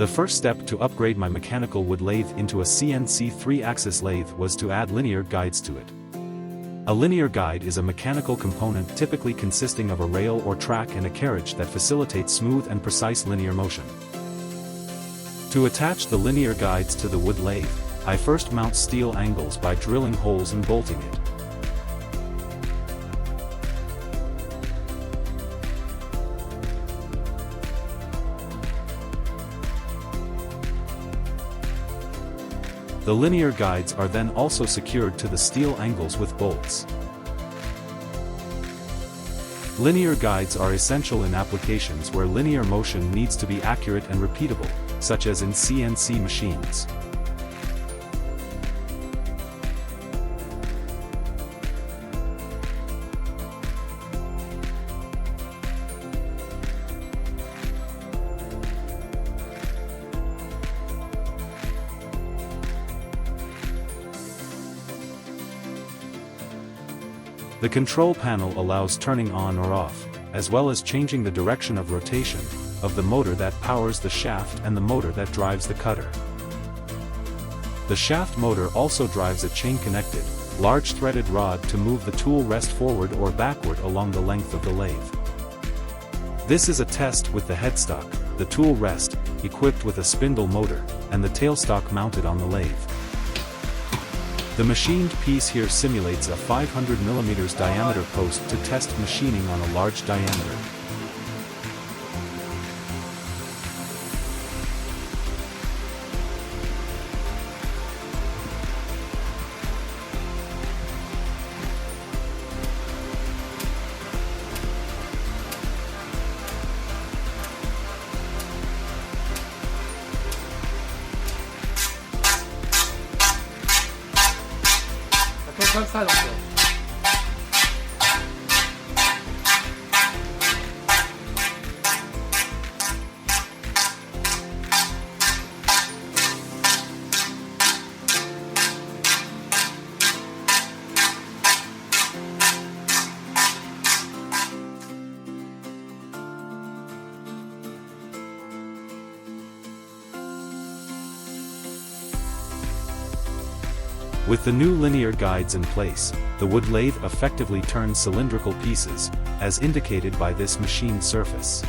The first step to upgrade my mechanical wood lathe into a CNC 3-axis lathe was to add linear guides to it. A linear guide is a mechanical component typically consisting of a rail or track and a carriage that facilitates smooth and precise linear motion. To attach the linear guides to the wood lathe, I first mount steel angles by drilling holes and bolting it. The linear guides are then also secured to the steel angles with bolts. Linear guides are essential in applications where linear motion needs to be accurate and repeatable, such as in CNC machines. The control panel allows turning on or off, as well as changing the direction of rotation, of the motor that powers the shaft and the motor that drives the cutter. The shaft motor also drives a chain-connected, large threaded rod to move the tool rest forward or backward along the length of the lathe. This is a test with the headstock, the tool rest, equipped with a spindle motor, and the tailstock mounted on the lathe. The machined piece here simulates a 500 mm diameter post to test machining on a large diameter. Comme ça donc. With the new linear guides in place, the wood lathe effectively turns cylindrical pieces, as indicated by this machined surface.